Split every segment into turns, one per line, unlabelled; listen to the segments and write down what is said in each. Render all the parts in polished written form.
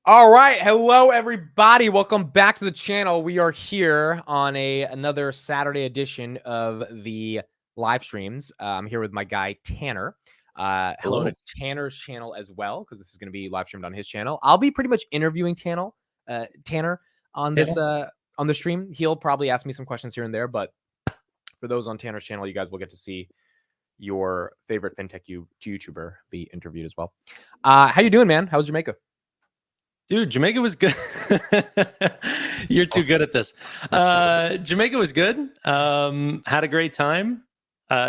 All right, hello everybody. Welcome back to the channel. We are here on another Saturday edition of the live streams. I'm here with my guy Tanner. Hello
Hello.
to Tanner's channel as well, because this is going to be live streamed on his channel. I'll be pretty much interviewing Tanner on this on the stream. He'll probably ask me some questions here and there, but for those on Tanner's channel, you guys will get to see your favorite fintech YouTuber be interviewed as well. How you doing, man? How's Jamaica?
Dude, Jamaica was good. You're too good at this. Jamaica was good. Had a great time.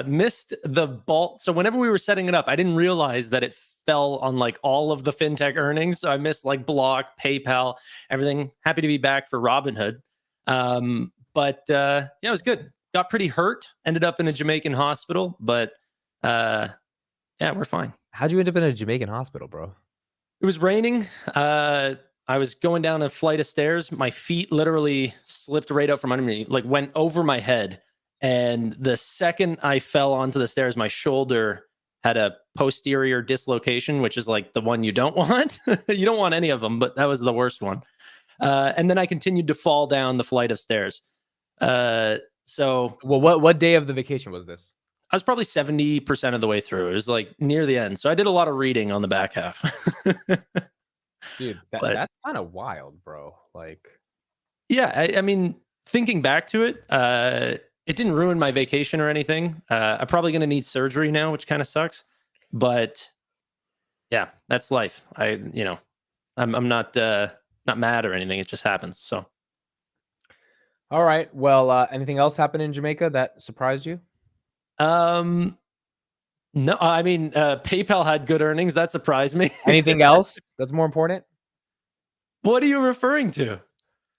Missed the ball. So whenever we were setting it up, I didn't realize that it fell on like all of the fintech earnings. So I missed like Block, PayPal, everything. Happy to be back for Robinhood. But yeah, it was good. Got pretty hurt. Ended up in a Jamaican hospital, but yeah, we're fine.
How'd you end up in a Jamaican hospital, bro?
It was raining. I was going down a flight of stairs. My feet literally slipped right out from under me, like went over my head. And the second I fell onto the stairs, my shoulder had a posterior dislocation, which is like the one you don't want. You don't want any of them, but that was the worst one. And then I continued to fall down the flight of stairs. So,
well, what day of the vacation was this?
I was probably 70% of the way through. It was like near the end. So I did a lot of reading on the back half.
Dude, that's kind of wild, bro. Like,
yeah, I mean, thinking back to it, it didn't ruin my vacation or anything. I'm probably going to need surgery now, which kind of sucks. But yeah, that's life. I'm not mad or anything. It just happens. So.
All right. Well, anything else happened in Jamaica that surprised you?
No, I mean, PayPal had good earnings. That surprised me.
Anything else that's more important?
What are you referring to?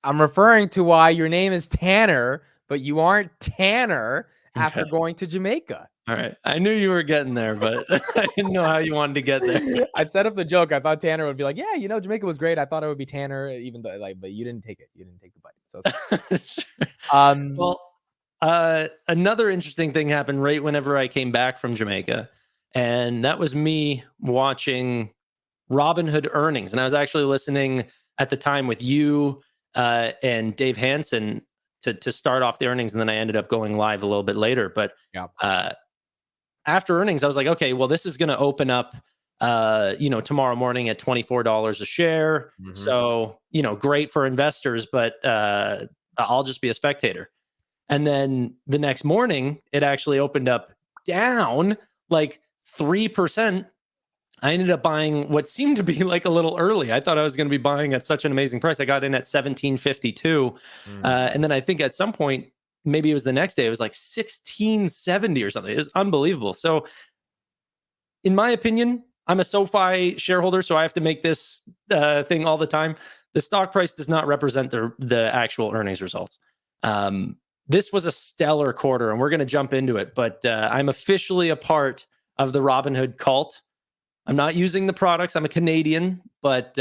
I'm referring to why your name is Tanner, but you aren't Tanner after going to Jamaica.
All right. I knew you were getting there, but I didn't know how you wanted to get there.
I set up the joke. I thought Tanner would be like, yeah, Jamaica was great. I thought it would be Tanner, even though but you didn't take it. You didn't take the bite. So
sure. Well, another interesting thing happened right whenever I came back from Jamaica, and that was me watching Robinhood earnings. And I was actually listening at the time with you and Dave Hansen to start off the earnings, and then I ended up going live a little bit later. But after earnings, I was like, okay, well, this is going to open up tomorrow morning at $24 a share. Mm-hmm. So, great for investors, but I'll just be a spectator. And then the next morning, it actually opened up down like 3%. I ended up buying what seemed to be like a little early. I thought I was going to be buying at such an amazing price. I got in at $17.52. And then I think at some point, maybe it was the next day, it was like $16.70 or something. It was unbelievable. So in my opinion, I'm a Sofi shareholder, so I have to make this thing all the time. The stock price does not represent the actual earnings results. This was a stellar quarter, and we're going to jump into it. But I'm officially a part of the Robinhood cult. I'm not using the products. I'm a Canadian, but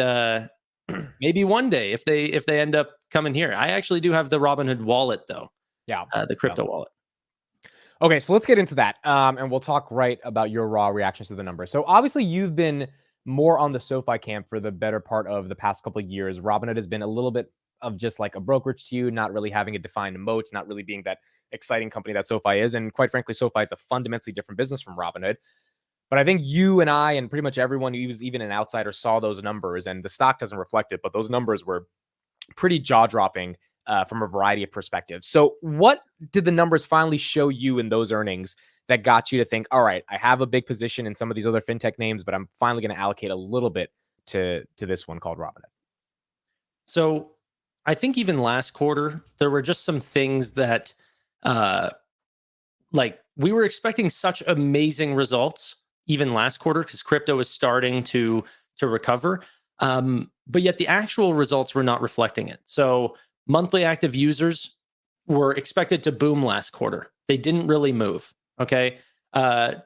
maybe one day if they end up coming here. I actually do have the Robinhood wallet, though.
Yeah,
the crypto wallet.
Okay, so let's get into that, and we'll talk right about your raw reactions to the numbers. So obviously, you've been more on the Sofi camp for the better part of the past couple of years. Robinhood has been a little bit of just like a brokerage to you, not really having a defined moat, not really being that exciting company that Sofi is. And quite frankly, Sofi is a fundamentally different business from Robinhood. But I think you and I and pretty much everyone who was even an outsider saw those numbers, and the stock doesn't reflect it, but those numbers were pretty jaw-dropping from a variety of perspectives. So what did the numbers finally show you in those earnings that got you to think, all right, I have a big position in some of these other fintech names, but I'm finally going to allocate a little bit to this one called Robinhood?
So I think even last quarter, there were just some things that like we were expecting such amazing results even last quarter because crypto was starting to recover. But yet the actual results were not reflecting it. So monthly active users were expected to boom last quarter. They didn't really move. Okay.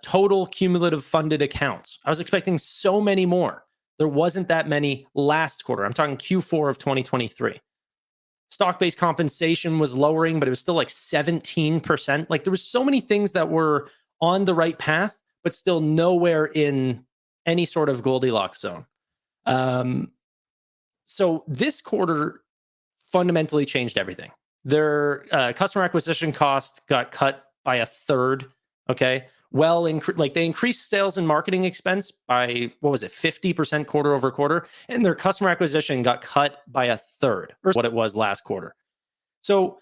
Total cumulative funded accounts. I was expecting so many more. There wasn't that many last quarter. I'm talking Q4 of 2023. Stock-based compensation was lowering, but it was still like 17%. Like there was so many things that were on the right path, but still nowhere in any sort of Goldilocks zone. So this quarter fundamentally changed everything. Their customer acquisition cost got cut by a third. Okay. Well, like they increased sales and marketing expense by, what was it, 50% quarter over quarter. And their customer acquisition got cut by a third, or what it was last quarter. So,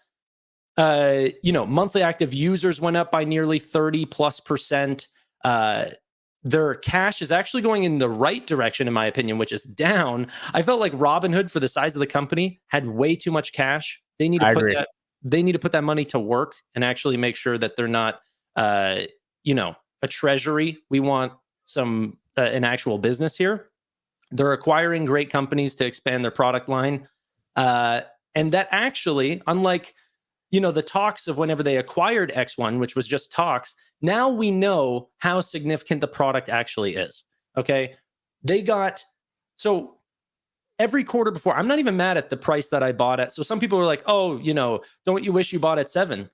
monthly active users went up by nearly 30+%. Their cash is actually going in the right direction, in my opinion, which is down. I felt like Robinhood, for the size of the company, had way too much cash. They need to
I
put
agree.
that. They need to put that money to work and actually make sure that they're not, a treasury. We want some an actual business here. They're acquiring great companies to expand their product line, and that actually, unlike the talks of whenever they acquired X1, which was just talks, now we know how significant the product actually is. Okay. So every quarter before, I'm not even mad at the price that I bought at. So some people were like, oh, don't you wish you bought at 7?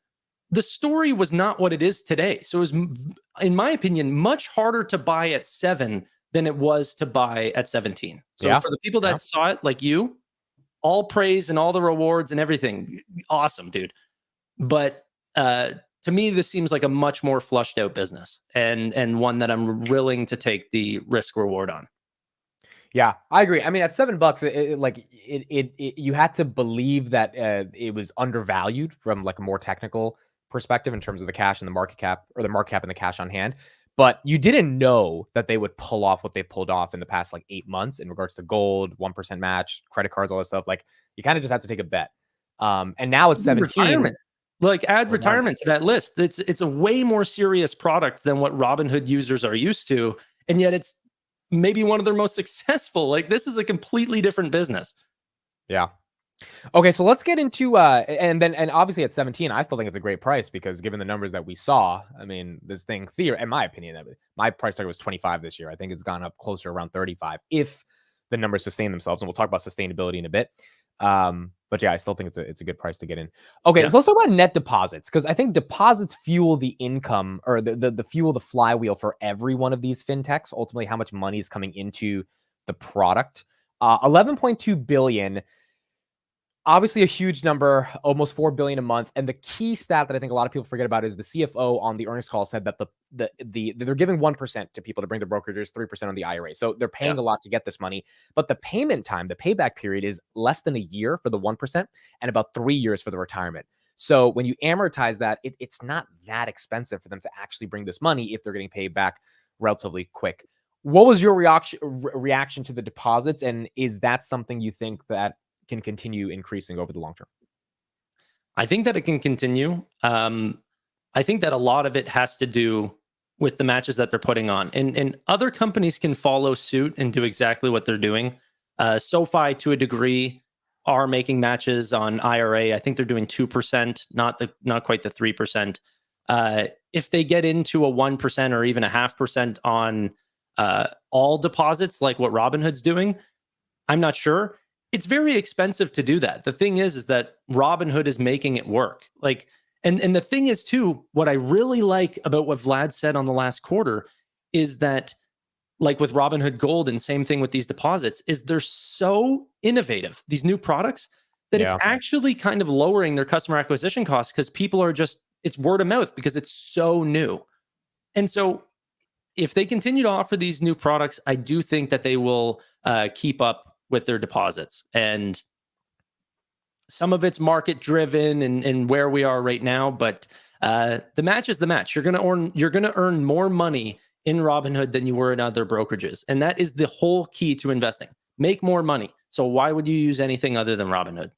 The story was not what it is today. So it was, in my opinion, much harder to buy at 7 than it was to buy at 17. So for the people that saw it, like you, all praise and all the rewards and everything. Awesome, dude. But to me, this seems like a much more flushed out business and one that I'm willing to take the risk reward on.
Yeah, I agree. I mean, at $7, you had to believe that it was undervalued from like a more technical perspective in terms of the cash and the market cap, or the market cap and the cash on hand. But you didn't know that they would pull off what they pulled off in the past like 8 months in regards to gold, 1% match, credit cards, all that stuff. Like you kind of just had to take a bet. And now it's 17.
Retirement. Like add retirement to that list. It's a way more serious product than what Robinhood users are used to, and yet it's maybe one of their most successful. Like this is a completely different business.
Yeah. Okay, so let's get into and obviously at 17, I still think it's a great price because given the numbers that we saw, I mean, this thing in my opinion, my price target was 25 this year. I think it's gone up closer around 35 if the numbers sustain themselves, and we'll talk about sustainability in a bit. But yeah, I still think it's a good price to get in. Okay, so let's talk about net deposits, because I think deposits fuel the income, or the fuel the flywheel for every one of these fintechs. Ultimately, how much money is coming into the product. 11.2 billion. Obviously a huge number, almost 4 billion a month. And the key stat that I think a lot of people forget about is the CFO on the earnings call said that they're giving 1% to people to bring the brokerages, 3% on the IRA. So they're paying a lot to get this money, but the payment time, the payback period is less than a year for the 1% and about 3 years for the retirement. So when you amortize that, it's not that expensive for them to actually bring this money if they're getting paid back relatively quick. What was your reaction to the deposits? And is that something you think that can continue increasing over the long term?
I think that it can continue. I think that a lot of it has to do with the matches that they're putting on, and other companies can follow suit and do exactly what they're doing. SoFi, to a degree, are making matches on IRA. I think they're doing 2%, not quite the 3%. If they get into a 1% or even a 0.5% on all deposits, like what Robinhood's doing, I'm not sure. It's very expensive to do that. The thing is that Robinhood is making it work. Like, and the thing is too, what I really like about what Vlad said on the last quarter is that, like with Robinhood Gold, and same thing with these deposits, is they're so innovative, these new products, that it's actually kind of lowering their customer acquisition costs, because people are it's word of mouth because it's so new. And so if they continue to offer these new products, I do think that they will keep up with their deposits. And some of it's market driven and where we are right now, but the match is the match. You're gonna earn more money in Robinhood than you were in other brokerages, and that is the whole key to investing. Make more money. So why would you use anything other than Robinhood?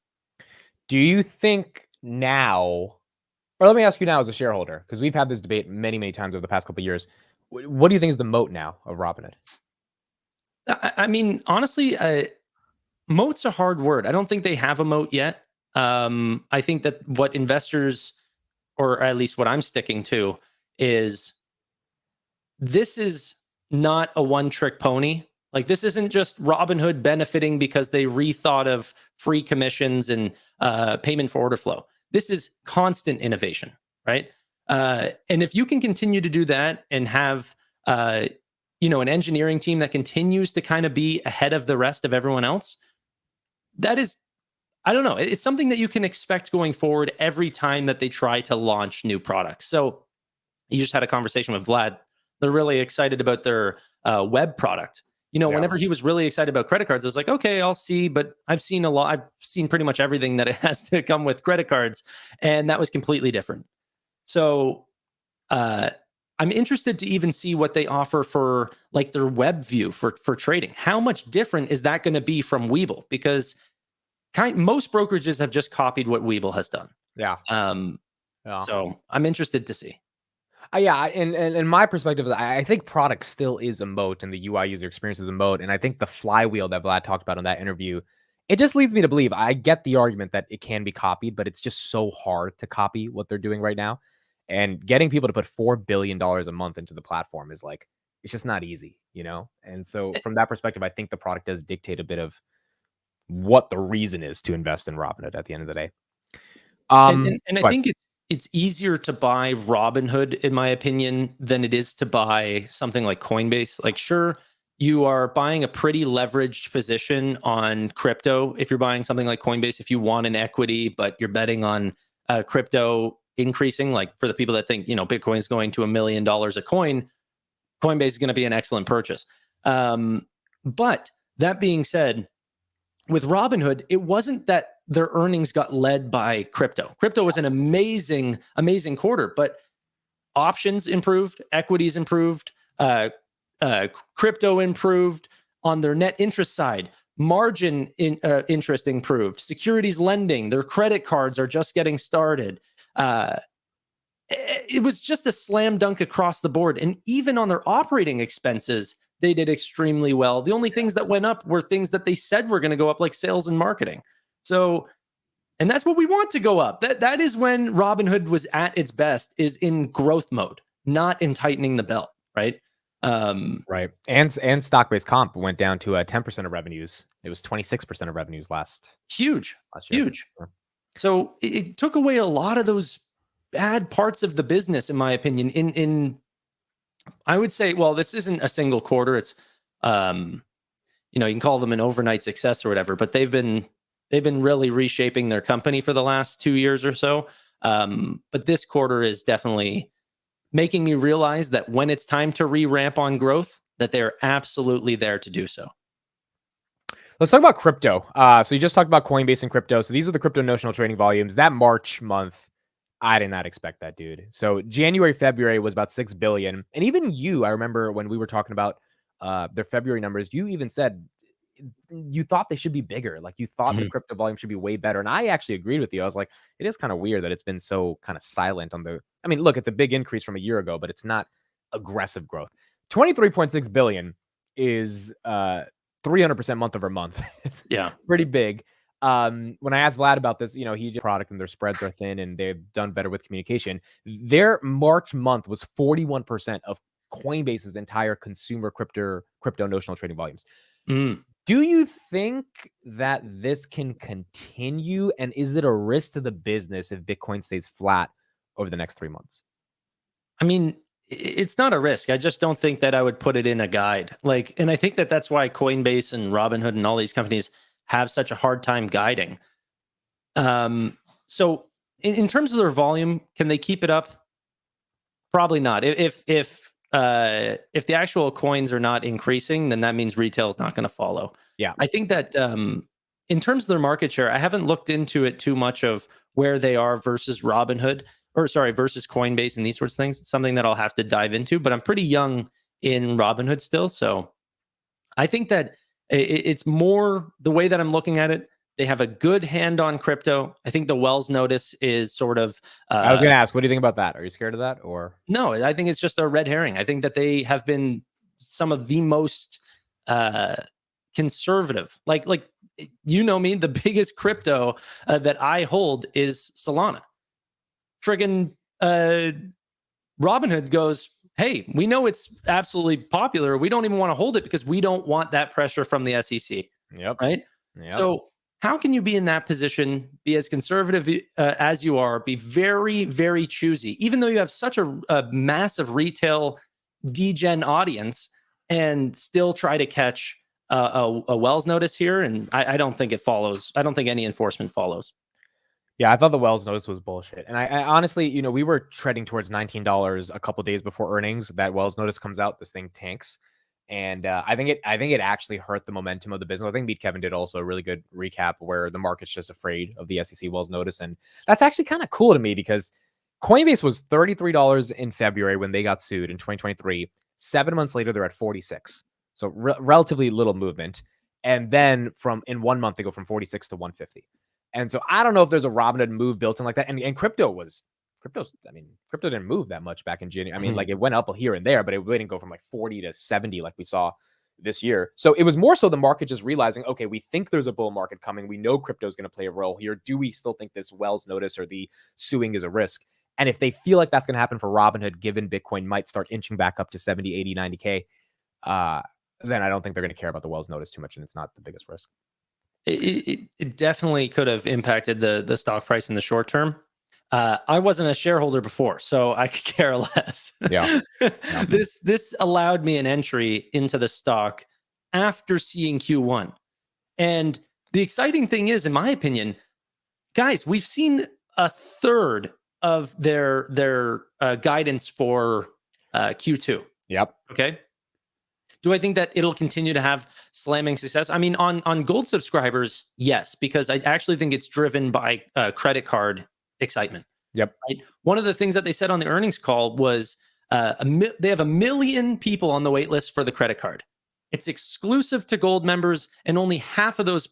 Do you think now, or let me ask you now as a shareholder, because we've had this debate many, many times over the past couple of years, what do you think is the moat now of Robinhood?
I mean, honestly, moat's a hard word. I don't think they have a moat yet. I think that what investors, or at least what I'm sticking to, is this is not a one-trick pony. Like, this isn't just Robinhood benefiting because they rethought of free commissions and payment for order flow. This is constant innovation, right? And if you can continue to do that and have an engineering team that continues to kind of be ahead of the rest of everyone else, that is, I don't know. It's something that you can expect going forward every time that they try to launch new products. So you just had a conversation with Vlad. They're really excited about their web product.
Yeah.
Whenever he was really excited about credit cards, I was like, okay, I'll see. But I've seen a lot. I've seen pretty much everything that it has to come with credit cards, and that was completely different. So I'm interested to even see what they offer for like their web view for trading. How much different is that going to be from Webull? Because most brokerages have just copied what Webull has done.
Yeah.
So I'm interested to see.
Yeah, and in my perspective, I think product still is a moat, and the UI user experience is a moat. And I think the flywheel that Vlad talked about in that interview, it just leads me to believe. I get the argument that it can be copied, but it's just so hard to copy what they're doing right now. And getting people to put $4 billion a month into the platform is like, it's just not easy, you know? And so from that perspective, I think the product does dictate a bit of what the reason is to invest in Robinhood at the end of the day.
And I think it's easier to buy Robinhood, in my opinion, than it is to buy something like Coinbase. Like, sure, you are buying a pretty leveraged position on crypto. If you're buying something like Coinbase, if you want an equity, but you're betting on crypto increasing, like for the people that think, Bitcoin is going to $1 million a coin, Coinbase is going to be an excellent purchase. But that being said, with Robinhood, it wasn't that their earnings got led by crypto. Crypto was an amazing, amazing quarter, but options improved, equities improved, crypto improved on their net interest side. Margin interest improved. Securities lending, their credit cards are just getting started. It was just a slam dunk across the board. And even on their operating expenses, they did extremely well. The only things that went up were things that they said were going to go up, like sales and marketing. So, and that's what we want to go up. That is when Robinhood was at its best, is in growth mode, not in tightening the belt, right?
Right. And stock-based comp went down to 10% of revenues. It was 26% of revenues last year.
Huge. So it took away a lot of those bad parts of the business, in my opinion. In I would say, well, this isn't a single quarter. It's you can call them an overnight success or whatever, but they've been really reshaping their company for the last 2 years or so. But this quarter is definitely making me realize that when it's time to re-ramp on growth, that they're absolutely there to do so.
Let's talk about crypto. So you just talked about Coinbase and crypto. So these are the crypto notional trading volumes. That March month, I did not expect that, dude. So January, February was about 6 billion. And even you, I remember when we were talking about their February numbers, you even said you thought they should be bigger. Like you thought the crypto volume should be way better. And I actually agreed with you. I was like, it is kind of weird that it's been so kind of silent on the, I mean, look, it's a big increase from a year ago, but it's not aggressive growth. 23.6 billion is 300% month over month.
Yeah.
Pretty big. When I asked Vlad about this, he just product and their spreads are thin and they've done better with communication. Their March month was 41% of Coinbase's entire consumer crypto notional trading volumes. Do you think that this can continue? And is it a risk to the business if Bitcoin stays flat over the next 3 months?
I mean, it's not a risk. I just don't think that I would put it in a guide. And I think that that's why Coinbase and Robinhood and all these companies have such a hard time guiding. So in terms of their volume, can they keep it up? Probably not. If the actual coins are not increasing, then that means retail is not going to follow.
Yeah.
I think that in terms of their market share, I haven't looked into it too much of where they are versus Robinhood, versus Coinbase and these sorts of things. It's something that I'll have to dive into, but I'm pretty young in Robinhood still. So I think that it's more the way that I'm looking at it. They have a good hand on crypto. I think the Wells notice is sort of...
I was going to ask, what do you think about that? Are you scared of that? Or
no, I think it's just a red herring. I think that they have been some of the most conservative. Like me, the biggest crypto that I hold is Solana. Friggin' Robinhood goes, hey, we know it's absolutely popular. We don't even want to hold it because we don't want that pressure from the SEC.
Yep.
Right? Yep. So how can you be in that position, be as conservative as you are, be very, very choosy, even though you have such a massive retail degen audience, and still try to catch a Wells notice here, and I don't think it follows. I don't think any enforcement follows.
Yeah, I thought the Wells notice was bullshit. And I honestly, we were treading towards $19 a couple days before earnings. That Wells notice comes out, this thing tanks. And I think it actually hurt the momentum of the business. I think Meet Kevin did also a really good recap where the market's just afraid of the SEC Wells notice. And that's actually kind of cool to me because Coinbase was $33 in February when they got sued in 2023. 7 months later, they're at 46. So relatively little movement. And then in 1 month, they go from 46 to 150. And so I don't know if there's a Robinhood move built in like that. And crypto didn't move that much back in January. I mean, like it went up here and there, but it didn't go from like 40 to 70 like we saw this year. So it was more so the market just realizing, okay, we think there's a bull market coming. We know crypto is going to play a role here. Do we still think this Wells notice or the suing is a risk? And if they feel like that's going to happen for Robinhood, given Bitcoin might start inching back up to 70, 80, 90K, then I don't think they're going to care about the Wells notice too much. And it's not the biggest risk.
It definitely could have impacted the stock price in the short term. I wasn't a shareholder before, so I could care less.
Yeah.
This allowed me an entry into the stock after seeing Q1. And the exciting thing is, in my opinion, guys, we've seen a third of their guidance for Q2.
Yep.
Okay. Do I think that it'll continue to have slamming success? I mean, on gold subscribers, yes, because I actually think it's driven by credit card excitement.
Yep.
Right? One of the things that they said on the earnings call was they have 1 million people on the wait list for the credit card. It's exclusive to gold members, and only half of those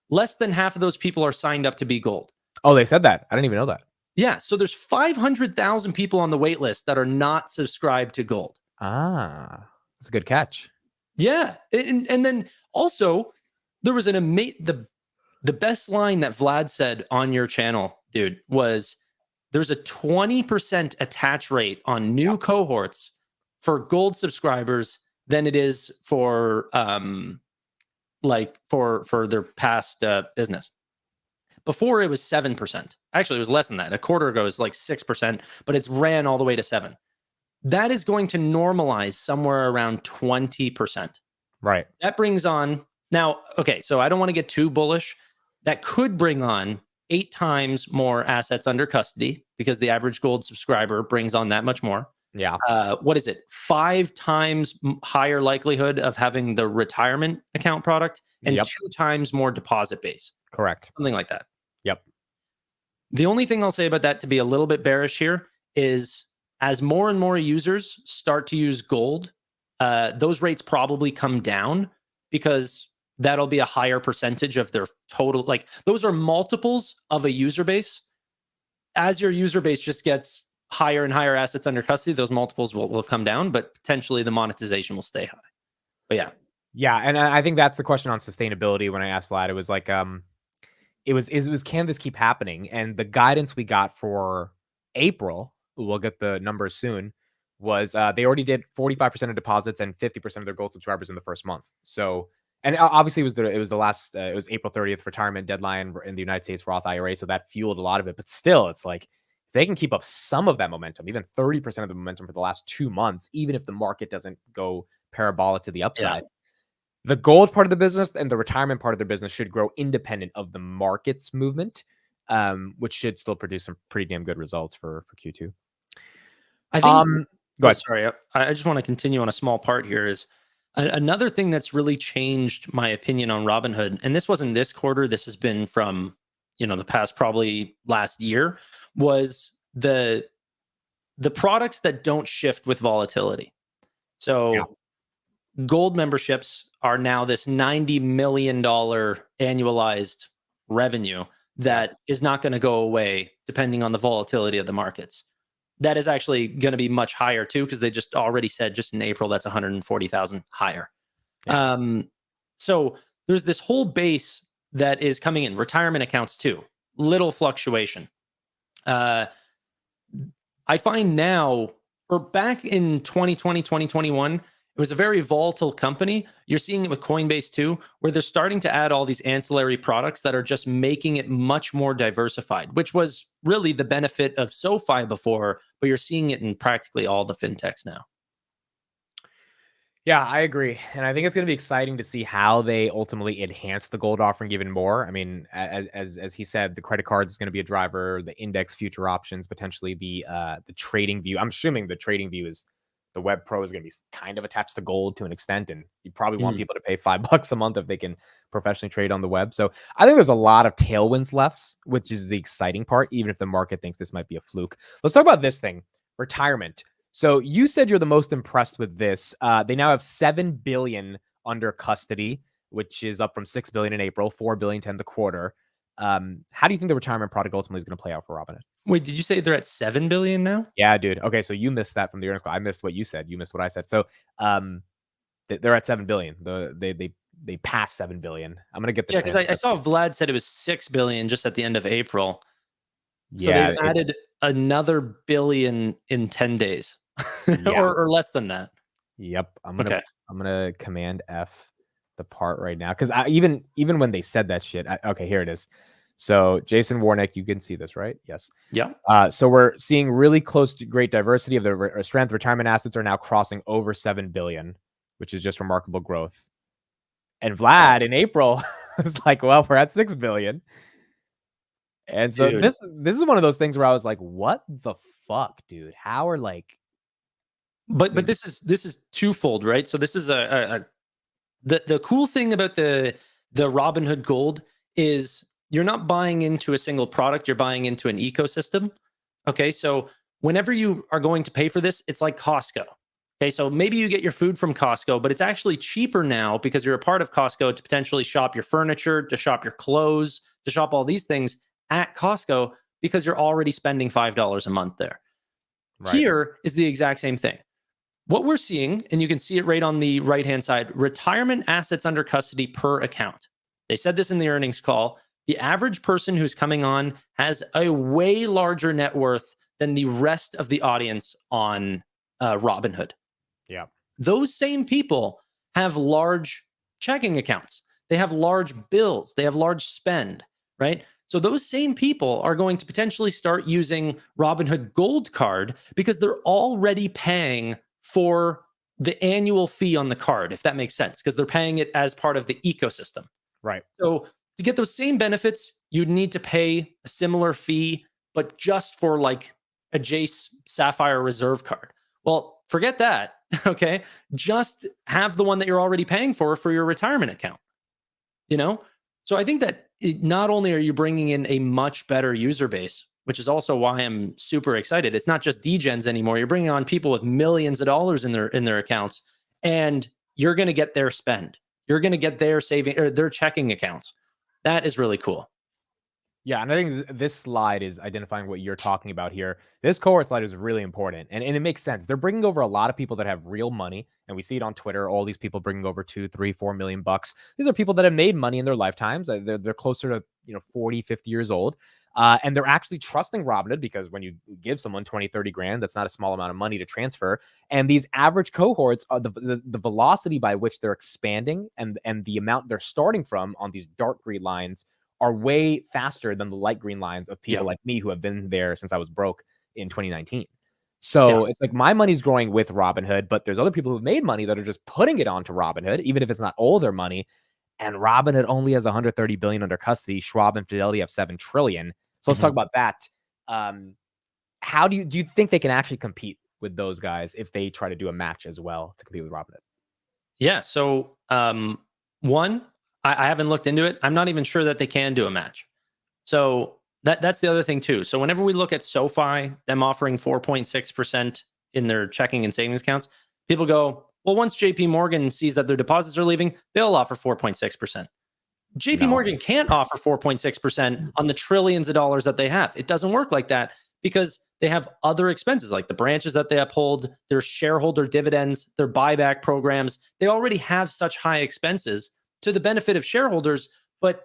less than half of those people are signed up to be gold.
Oh, they said that. I didn't even know that.
Yeah. So there's 500,000 people on the wait list that are not subscribed to gold.
Ah, that's a good catch.
Yeah. And then also there was the best line that Vlad said on your channel, dude, was there's a 20% attach rate on new cohorts for gold subscribers than it is for for their past business. Before it was 7%. Actually, it was less than that. A quarter ago, it was like 6%, but it's ran all the way to 7%. That is going to normalize somewhere around 20%.
Right.
That brings on now, okay, so I don't want to get too bullish. That could bring on 8 times more assets under custody because the average gold subscriber brings on that much more.
Yeah.
What is it? 5 times higher likelihood of having the retirement account product and 2 times more deposit base.
Correct.
Something like that.
Yep.
The only thing I'll say about that, to be a little bit bearish here, is as more and more users start to use gold, those rates probably come down because that'll be a higher percentage of their total. Like those are multiples of a user base. As your user base just gets higher and higher assets under custody, those multiples will come down, but potentially the monetization will stay high. But yeah.
Yeah. And I think that's the question on sustainability. When I asked Vlad, it was like, it was can this keep happening? And the guidance we got for April, we'll get the numbers soon, was they already did 45% of deposits and 50% of their gold subscribers in the first month. So, and obviously it was April 30th retirement deadline in the United States Roth IRA. So that fueled a lot of it, but still it's like, if they can keep up some of that momentum, even 30% of the momentum for the last 2 months, even if the market doesn't go parabolic to the upside, the gold part of the business and the retirement part of the business should grow independent of the market's movement, which should still produce some pretty damn good results for Q2.
I think.
Go ahead.
Sorry, I just want to continue on a small part here. Is another thing that's really changed my opinion on Robinhood, and this wasn't this quarter. This has been from the past probably last year. Was the products that don't shift with volatility. So gold memberships are now this $90 million annualized revenue that is not going to go away depending on the volatility of the markets. That is actually going to be much higher too, because they just already said just in April, that's 140,000 higher. Yeah. So there's this whole base that is coming in, retirement accounts too, little fluctuation. I find now, or back in 2020, 2021, it was a very volatile company. You're seeing it with Coinbase too, where they're starting to add all these ancillary products that are just making it much more diversified, which was really the benefit of SoFi before, but you're seeing it in practically all the fintechs now.
Yeah, I agree. And I think it's going to be exciting to see how they ultimately enhance the gold offering even more. I mean, as he said, the credit cards is going to be a driver, the index future options, potentially the trading view. I'm assuming the trading view is the web pro is going to be kind of attached to gold to an extent, and you probably want
Mm.
people to pay $5 a month if they can professionally trade on the web. So I think there's a lot of tailwinds left, which is the exciting part, even if the market thinks this might be a fluke. Let's talk about this thing, retirement. So you said you're the most impressed with this. They now have 7 billion under custody, which is up from 6 billion in April, 4 billion to end the quarter. How do you think the retirement product ultimately is going to play out for Robinhood?
Wait, did you say they're at 7 billion now?
Yeah, dude. Okay, so you missed that from the earnings call. I missed what you said. You missed what I said. So um, they're at 7 billion. They passed 7 billion. I'm gonna get the
Yeah, because I
transcript.
saw Vlad said it was 6 billion just at the end of April. So they've
Yeah,
added another billion in 10 days
yeah.
or less than that.
Yep.
Okay.
I'm gonna command F the part right now because even when they said that shit. Okay, here it is. So Jason Warnick, you can see this, right? Yes.
Yeah.
So we're seeing really close to great diversity of the strength. Retirement assets are now crossing over 7 billion, which is just remarkable growth. And
Wow.
Vlad in April was like, well, we're at 6 billion. And so
Dude.
this is one of those things where I was like, what the fuck, dude? How are like
But this is twofold, right? So this is the cool thing about the Robinhood Gold is you're not buying into a single product, you're buying into an ecosystem. Okay, so whenever you are going to pay for this, it's like Costco. Okay, so maybe you get your food from Costco, but it's actually cheaper now because you're a part of Costco to potentially shop your furniture, to shop your clothes, to shop all these things at Costco because you're already spending $5 a month there.
right?
Here is the exact same thing. What we're seeing, and you can see it right on the right hand side, retirement assets under custody per account. They said this in the earnings call. The average person who's coming on has a way larger net worth than the rest of the audience on Robinhood.
Yeah.
Those same people have large checking accounts. They have large bills. They have large spend, right? So those same people are going to potentially start using Robinhood Gold Card because they're already paying for the annual fee on the card, if that makes sense, because they're paying it as part of the ecosystem.
Right.
So to get those same benefits, you'd need to pay a similar fee, but just for like a Jace Sapphire Reserve card. Well, forget that. Okay. Just have the one that you're already paying for your retirement account, you know? So I think that not only are you bringing in a much better user base, which is also why I'm super excited. It's not just degens anymore. You're bringing on people with millions of dollars in their accounts, and you're going to get their spend. You're going to get their saving or their checking accounts. That is really cool.
Yeah, and I think this slide is identifying what you're talking about here. This cohort slide is really important, and it makes sense. They're bringing over a lot of people that have real money, and we see it on Twitter. All these people bringing over 2, 3, 4 million bucks. These are people that have made money in their lifetimes. They're closer to 40, 50 years old, and they're actually trusting Robinhood because when you give someone 20, 30 grand, that's not a small amount of money to transfer. And these average cohorts are the velocity by which they're expanding and the amount they're starting from on these dark green lines are way faster than the light green lines of people
Yeah.
like me who have been there since I was broke in 2019.
Yeah.
So it's like my money's growing with Robinhood, but there's other people who've made money that are just putting it onto Robinhood, even if it's not all their money. And Robinhood only has 130 billion under custody. Schwab and Fidelity have 7 trillion. So let's talk about that. How do you think they can actually compete with those guys if they try to do a match as well to compete with Robinhood?
Yeah. So, one, I haven't looked into it. I'm not even sure that they can do a match. So that's the other thing too. So whenever we look at SoFi, them offering 4.6% in their checking and savings accounts, people go, well, once JP Morgan sees that their deposits are leaving, they'll offer 4.6%. JP
No.
Morgan can't offer 4.6% on the trillions of dollars that they have. It doesn't work like that because they have other expenses like the branches that they uphold, their shareholder dividends, their buyback programs. They already have such high expenses to the benefit of shareholders, but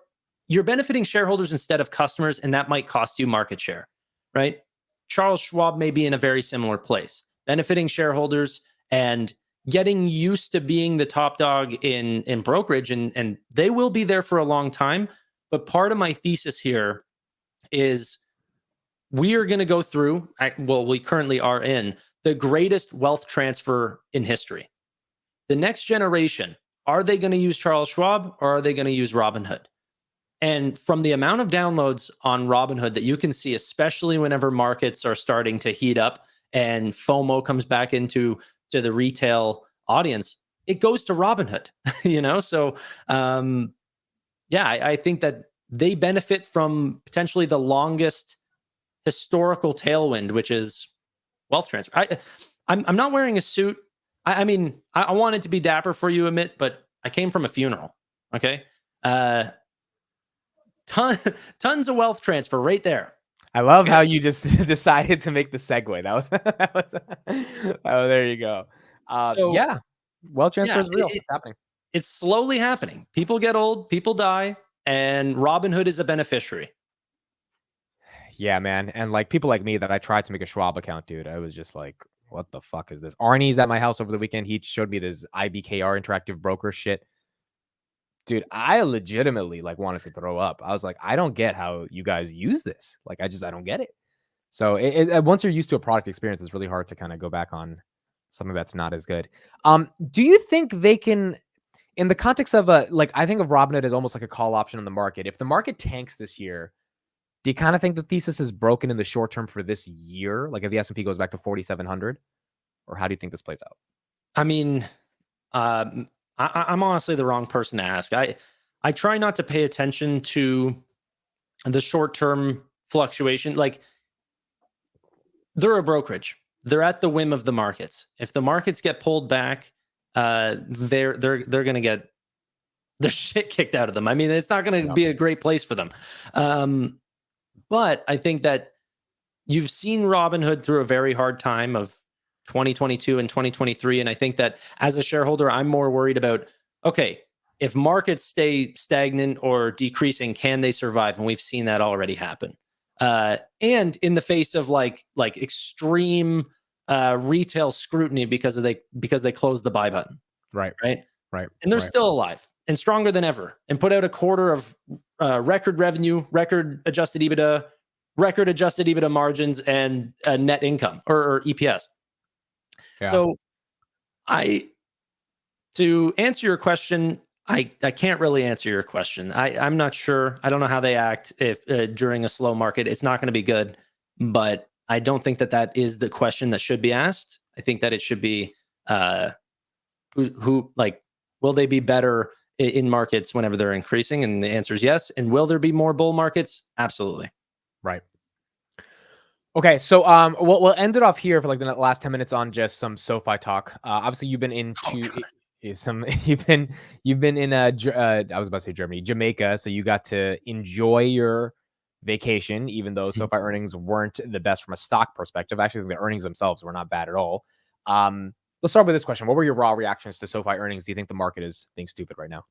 you're benefiting shareholders instead of customers, and that might cost you market share, right? Charles Schwab may be in a very similar place, benefiting shareholders and getting used to being the top dog in brokerage, and they will be there for a long time. But part of my thesis here is we are going to go through, well, we currently are in the greatest wealth transfer in history. the next generation, are they going to use Charles Schwab or are they going to use Robinhood? And from the amount of downloads on Robinhood that you can see, especially whenever markets are starting to heat up and FOMO comes back into the retail audience, it goes to Robinhood, So, yeah, I think that they benefit from potentially the longest historical tailwind, which is wealth transfer. I'm not wearing a suit. I mean, I wanted to be dapper for you, Amit, but I came from a funeral. Okay. Tons of wealth transfer right there.
I love how you just decided to make the segue. That was oh, there you go.
So
Yeah, wealth transfer is real. It's happening.
It's slowly happening. People get old, people die, and Robinhood is a beneficiary.
Yeah, man. And like people like me that I tried to make a Schwab account, dude, I was just like, what the fuck is this? Arnie's at my house over the weekend. He showed me this IBKR interactive broker shit. Dude, I legitimately like wanted to throw up. I was like, I don't get how you guys use this. Like, I don't get it. So once you're used to a product experience, it's really hard to kind of go back on something that's not as good. Do you think they can, in the context of I think of Robinhood as almost like a call option on the market. If the market tanks this year, do you kind of think the thesis is broken in the short term for this year? Like if the S&P goes back to 4,700, or how do you think this plays out?
I mean, I'm honestly the wrong person to ask. I try not to pay attention to the short-term fluctuation. Like they're a brokerage. They're at the whim of the markets. If the markets get pulled back, they're going to get their shit kicked out of them. I mean, it's not going to be a great place for them. But I think that you've seen Robinhood through a very hard time of 2022 and 2023. And I think that as a shareholder, I'm more worried about, okay, if markets stay stagnant or decreasing, can they survive? And we've seen that already happen. And in the face of like extreme retail scrutiny because they closed the buy button.
Right.
And they're still alive and stronger than ever and put out a quarter of record revenue, record adjusted EBITDA margins, and net income or EPS. Yeah. So to answer your question, I can't really answer your question. I'm not sure. I don't know how they act if during a slow market. It's not going to be good, but I don't think that is the question that should be asked. I think that it should be who will they be better in markets whenever they're increasing? And the answer is yes. And will there be more bull markets? Absolutely.
Right. Okay, so we'll end it off here for like the last 10 minutes on just some SoFi talk. Obviously, you've been into you've been in I was about to say Germany, Jamaica, so you got to enjoy your vacation, even though SoFi earnings weren't the best from a stock perspective. Actually, the earnings themselves were not bad at all. Let's start with this question: what were your raw reactions to SoFi earnings? Do you think the market is being stupid right now?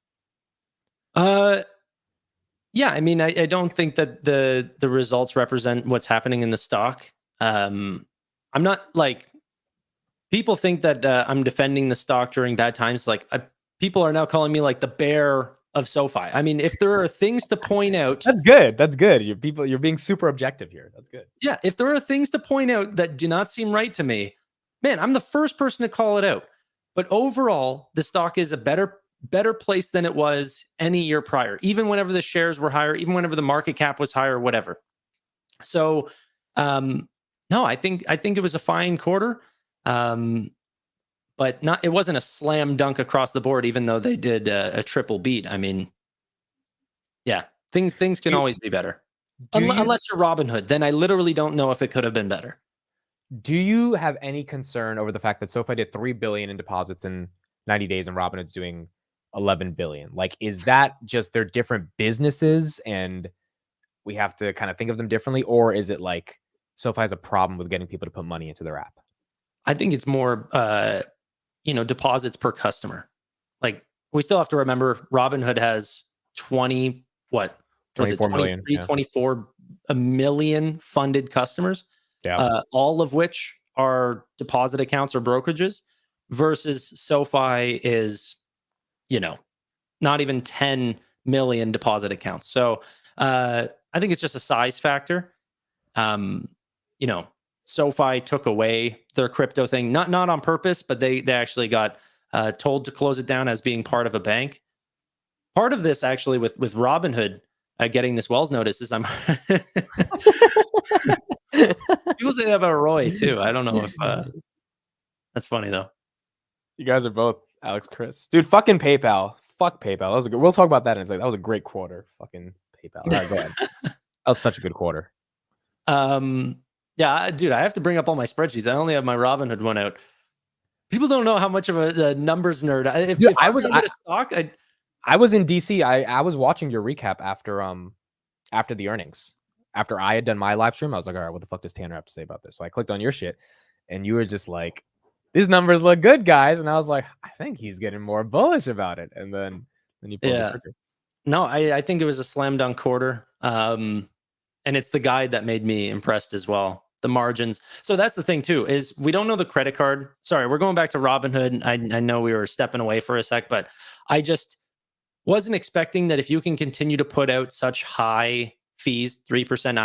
Yeah, I mean, I don't think that the results represent what's happening in the stock. I'm not like people think that I'm defending the stock during bad times. Like people are now calling me like the bear of SoFi. I mean, if there are things to point out,
that's good. That's good. You're being super objective here. That's good.
Yeah, if there are things to point out that do not seem right to me, man, I'm the first person to call it out. But overall, the stock is a better place than it was any year prior, even whenever the shares were higher, even whenever the market cap was higher, whatever. So, no, I think it was a fine quarter, but it wasn't a slam dunk across the board, even though they did a triple beat. I mean, yeah, things can always be better. Unless you're Robinhood, then I literally don't know if it could have been better.
Do you have any concern over the fact that SoFi did $3 billion in deposits in 90 days and Robinhood's doing 11 billion? Like, is that just they're different businesses and we have to kind of think of them differently? Or is it like SoFi has a problem with getting people to put money into their app?
I think it's more, deposits per customer. Like we still have to remember Robinhood has 24 million funded customers, all of which are deposit accounts or brokerages versus SoFi is, not even 10 million deposit accounts. So I think it's just a size factor. SoFi took away their crypto thing, not on purpose, but they actually got told to close it down as being part of a bank. Part of this actually with Robinhood getting this Wells notice is I'm people say that about Roy too. I don't know if that's funny though.
You guys are both Alex Chris. Dude, fucking PayPal. Fuck PayPal. That was a good. We'll talk about that in a second. That was a great quarter. Fucking PayPal. All right, go ahead. That was such a good quarter.
Yeah, dude, I have to bring up all my spreadsheets. I only have my Robinhood one out. People don't know how much of a numbers nerd. If I was a stock,
I was in DC. I was watching your recap after the earnings. After I had done my live stream, I was like, all right, what the fuck does Tanner have to say about this? So I clicked on your shit, and you were just like, these numbers look good, guys. And I was like, I think he's getting more bullish about it. And then you pulled the trigger.
No, I think it was a slam dunk quarter. And it's the guide that made me impressed as well. The margins. So that's the thing too, is we don't know the credit card. Sorry, we're going back to Robinhood. I know we were stepping away for a sec, but I just wasn't expecting that if you can continue to put out such high fees, 3%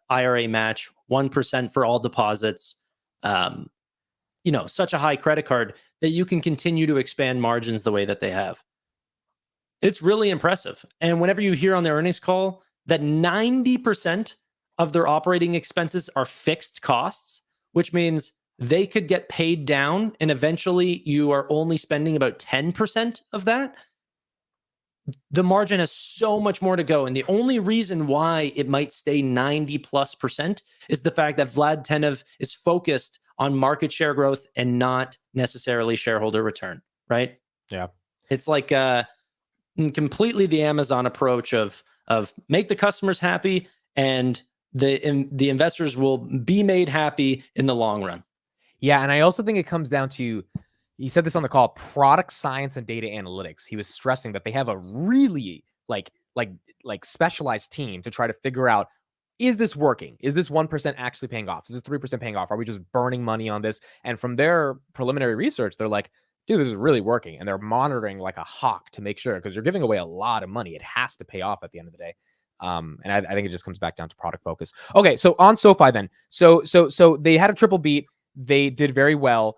IRA match, 1% for all deposits, such a high credit card that you can continue to expand margins the way that they have. It's really impressive. And whenever you hear on their earnings call that 90% of their operating expenses are fixed costs, which means they could get paid down and eventually you are only spending about 10% of that. The margin has so much more to go. And the only reason why it might stay 90+% is the fact that Vlad Tenev is focused on market share growth and not necessarily shareholder return, right?
Yeah.
It's like completely the Amazon approach of make the customers happy and the investors will be made happy in the long run.
Yeah, and I also think it comes down to, he said this on the call, product science and data analytics. He was stressing that they have a really like specialized team to try to figure out, is this working? Is this 1% actually paying off? Is this 3% paying off? Are we just burning money on this? And from their preliminary research, they're like, dude, this is really working. And they're monitoring like a hawk to make sure, because you're giving away a lot of money. It has to pay off at the end of the day. And I think it just comes back down to product focus. Okay, so on SoFi then. So they had a triple beat. They did very well.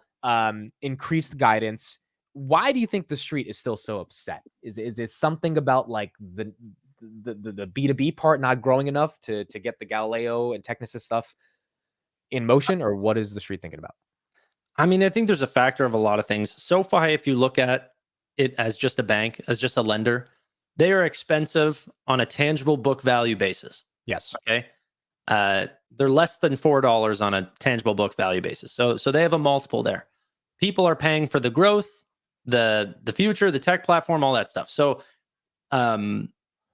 Increased guidance. Why do you think the street is still so upset? Is it something about like the B2B part not growing enough to get the Galileo and Technisys stuff in motion, or what is the street thinking about?
I mean, I think there's a factor of a lot of things. SoFi, if you look at it as just a bank, as just a lender, they are expensive on a tangible book value basis.
Yes.
Okay. They're less than $4 on a tangible book value basis. So they have a multiple there. People are paying for the growth, the future, the tech platform, all that stuff. So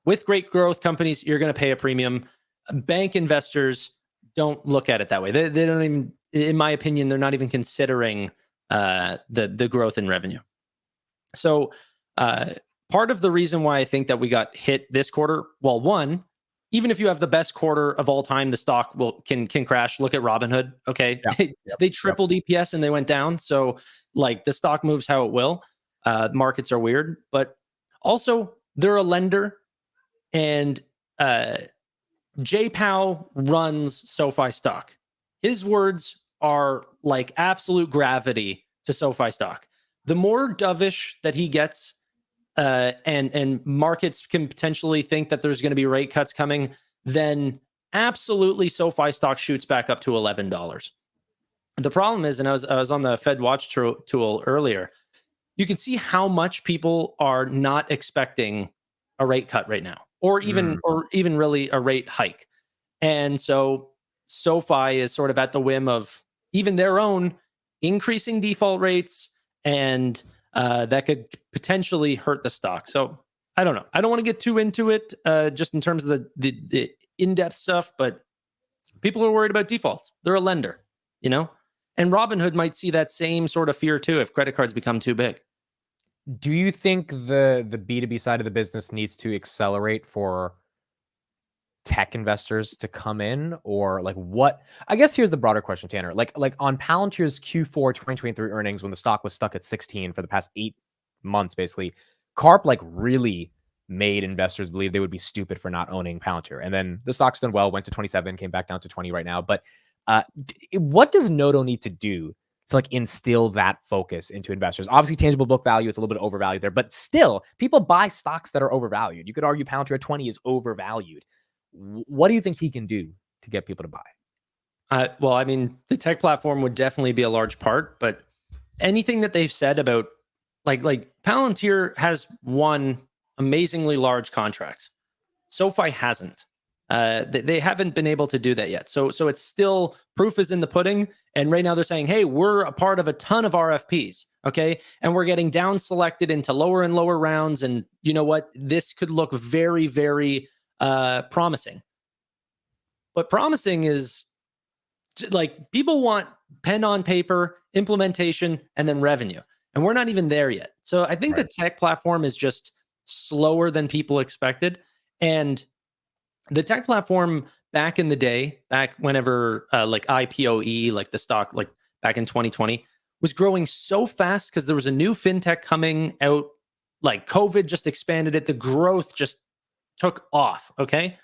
with great growth companies, you're going to pay a premium. Bank investors don't look at it that way. They don't even, in my opinion, they're not even considering the growth in revenue. So part of the reason why I think that we got hit this quarter, well, one, even if you have the best quarter of all time, the stock can crash. Look at Robinhood. Okay. Yeah. They tripled EPS and they went down. So like the stock moves how it will. Markets are weird, but also they're a lender, and Jay Powell runs SoFi stock. His words are like absolute gravity to SoFi stock. The more dovish that he gets, and markets can potentially think that there's going to be rate cuts coming, then absolutely SoFi stock shoots back up to $11. The problem is, and I was on the Fed Watch tool earlier, you can see how much people are not expecting a rate cut right now, or even really a rate hike. And so SoFi is sort of at the whim of even their own increasing default rates, and that could potentially hurt the stock. So I don't know. I don't want to get too into it, just in terms of the in-depth stuff, but people are worried about defaults. They're a lender, and Robinhood might see that same sort of fear too if credit cards become too big.
Do you think the B2B side of the business needs to accelerate for tech investors to come in, or like what? I guess here's the broader question, Tanner. Like on Palantir's Q4 2023 earnings, when the stock was stuck at 16 for the past 8 months, basically, Carp like really made investors believe they would be stupid for not owning Palantir. And then the stock's done well, went to 27, came back down to 20 right now. But what does Noto need to do to like instill that focus into investors. Obviously, tangible book value, it's a little bit overvalued there, but still, people buy stocks that are overvalued. You could argue Palantir at 20 is overvalued. What do you think he can do to get people to buy?
Well, I mean, the tech platform would definitely be a large part, but anything that they've said about like Palantir has won amazingly large contracts. SoFi hasn't. They haven't been able to do that yet. So it's still, proof is in the pudding. And right now they're saying, hey, we're a part of a ton of RFPs. Okay. And we're getting down selected into lower and lower rounds. And you know what? This could look very, very promising. But promising is like, people want pen on paper, implementation, and then revenue. And we're not even there yet. So I think the tech platform is just slower than people expected. And the tech platform back in the day, back whenever like IPOE, like the stock, like back in 2020, was growing so fast because there was a new fintech coming out. Like COVID just expanded it. The growth just took off. Okay.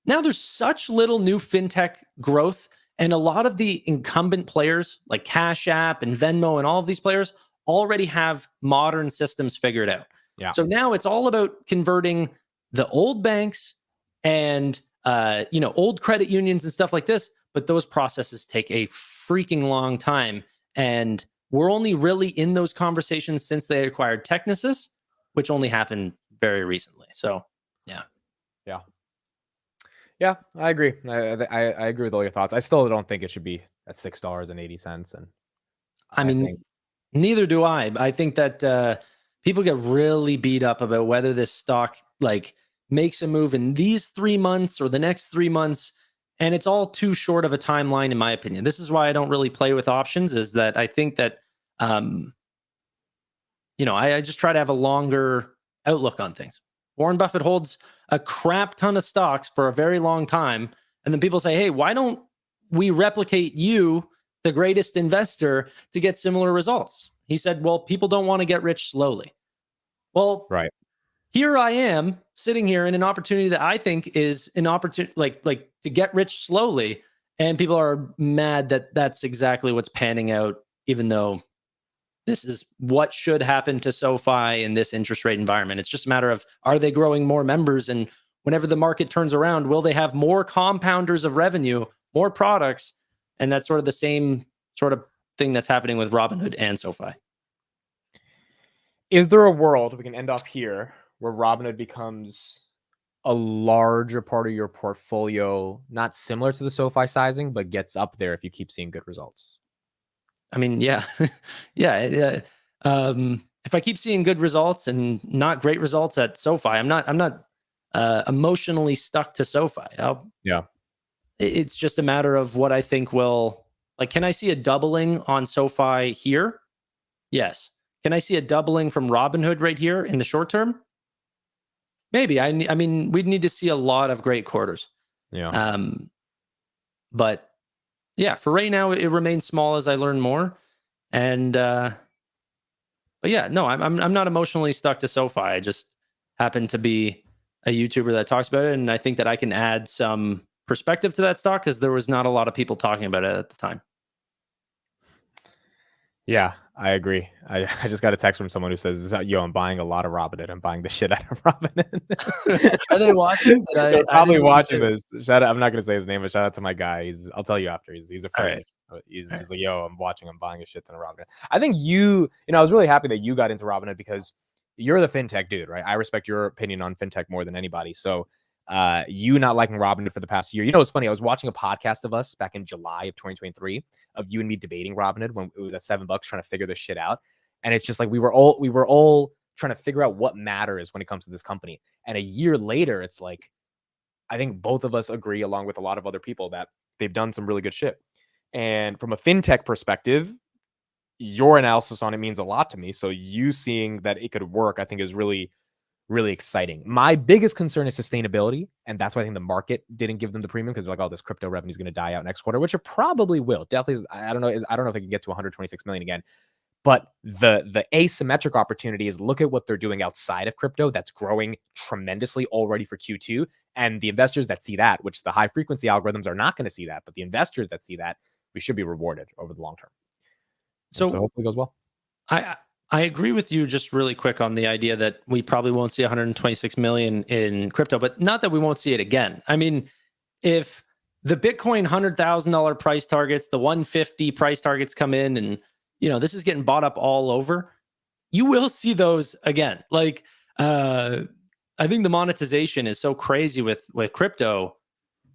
Now there's such little new fintech growth. And a lot of the incumbent players like Cash App and Venmo and all of these players already have modern systems figured out.
Yeah.
So now it's all about converting the old banks and old credit unions and stuff like this, but those processes take a freaking long time, and we're only really in those conversations since they acquired Technisys, which only happened very recently. So
Yeah, I agree. I agree with all your thoughts. I still don't think it should be at $6.80, and
I mean, neither do I. I think that people get really beat up about whether this stock like makes a move in these 3 months or the next 3 months. And it's all too short of a timeline, in my opinion. This is why I don't really play with options, is that I think that, I just try to have a longer outlook on things. Warren Buffett holds a crap ton of stocks for a very long time. And then people say, hey, why don't we replicate you, the greatest investor, to get similar results? He said, well, people don't want to get rich slowly. Well, here I am sitting here in an opportunity that I think is an opportunity, like to get rich slowly. And people are mad that that's exactly what's panning out, even though this is what should happen to SoFi in this interest rate environment. It's just a matter of, are they growing more members? And whenever the market turns around, will they have more compounders of revenue, more products? And that's sort of the same sort of thing that's happening with Robinhood and SoFi.
Is there a world, we can end off here, where Robinhood becomes a larger part of your portfolio, not similar to the SoFi sizing, but gets up there if you keep seeing good results?
I mean, yeah, yeah. If I keep seeing good results and not great results at SoFi, I'm not emotionally stuck to SoFi. It's just a matter of what I think will, like, can I see a doubling on SoFi here? Yes. Can I see a doubling from Robinhood right here in the short term? Maybe. I mean, we'd need to see a lot of great quarters.
Yeah.
But yeah, for right now, it remains small as I learn more. And but yeah, no, I'm not emotionally stuck to SoFi. I just happen to be a YouTuber that talks about it, and I think that I can add some perspective to that stock because there was not a lot of people talking about it at the time.
Yeah, I agree. I just got a text from someone who says, yo, I'm buying a lot of Robinhood. I'm buying the shit out of Robinhood.
Are they watching?
They're probably watching this. Shout out, I'm not going to say his name, but shout out to my guy. I'll tell you after. He's a friend. Right. He's just like, yo, I'm buying a shit ton of Robinhood. I think I was really happy that you got into Robinhood because you're the fintech dude, right? I respect your opinion on fintech more than anybody. So you not liking Robinhood for the past year. It's funny. I was watching a podcast of us back in July of 2023 of you and me debating Robinhood when it was at $7 trying to figure this shit out. And it's just like we were all trying to figure out what matters when it comes to this company. And a year later, it's like I think both of us agree, along with a lot of other people, that they've done some really good shit. And from a fintech perspective, your analysis on it means a lot to me. So you seeing that it could work, I think, is really, really exciting. My biggest concern is sustainability. And that's why I think the market didn't give them the premium, because they're like, oh, this crypto revenue is going to die out next quarter, which it probably will. Definitely. I don't know if it can get to 126 million again. But the asymmetric opportunity is, look at what they're doing outside of crypto that's growing tremendously already for Q2. And the investors that see that, which the high frequency algorithms are not going to see that, but the investors that see that, we should be rewarded over the long term. So hopefully it goes well.
I agree with you just really quick on the idea that we probably won't see 126 million in crypto, but not that we won't see it again. I mean, if the Bitcoin $100,000 price targets, the 150 price targets come in, and this is getting bought up all over, you will see those again. Like, I think the monetization is so crazy with crypto.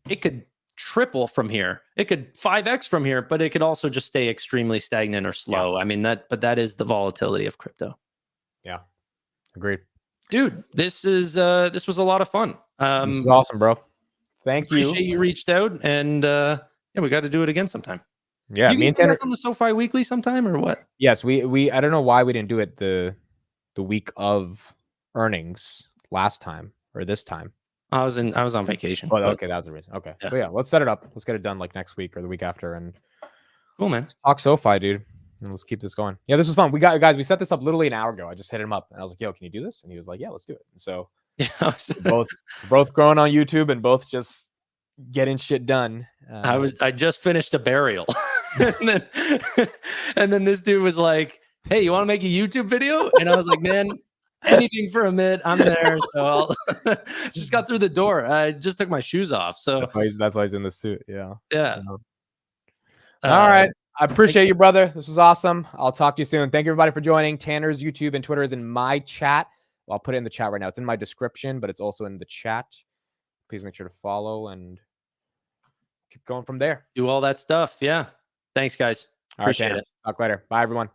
It could triple from here. It could 5x from here, but it could also just stay extremely stagnant or slow.
Yeah.
I mean, that is the volatility of crypto.
Yeah. Agreed.
Dude, this was a lot of fun.
This is awesome, bro. Thank you.
Appreciate you reached out, and yeah, we got to do it again sometime.
Yeah,
you
me and
can
Tanner
back on the SoFi Weekly sometime, or what?
Yes, we I don't know why we didn't do it the week of earnings last time or this time.
I was on vacation.
Oh, okay, that was the reason. Okay.
Yeah.
So yeah, let's set it up. Let's get it done like next week or the week after, and
Cool, man.
let's talk SoFi, dude. And let's keep this going. Yeah, this was fun. We set this up literally an hour ago. I just hit him up and I was like, "Yo, can you do this?" And he was like, "Yeah, let's do it." And so
Yeah,
both growing on YouTube and both just getting shit done.
I just finished a burial, and then this dude was like, "Hey, you want to make a YouTube video?" And I was like, "Man, anything for Amit, I'm there." So I'll just got through the door. I just took my shoes off. So
that's why he's in the suit. Yeah.
Yeah.
All right. I appreciate you, brother. This was awesome. I'll talk to you soon. Thank you, everybody, for joining. Tanner's YouTube and Twitter is in my chat. Well, I'll put it in the chat right now. It's in my description, but it's also in the chat. Please make sure to follow and keep going from there.
Do all that stuff. Yeah. Thanks, guys.
All right,
Appreciate
Tanner.
it.
Talk later. Bye, everyone.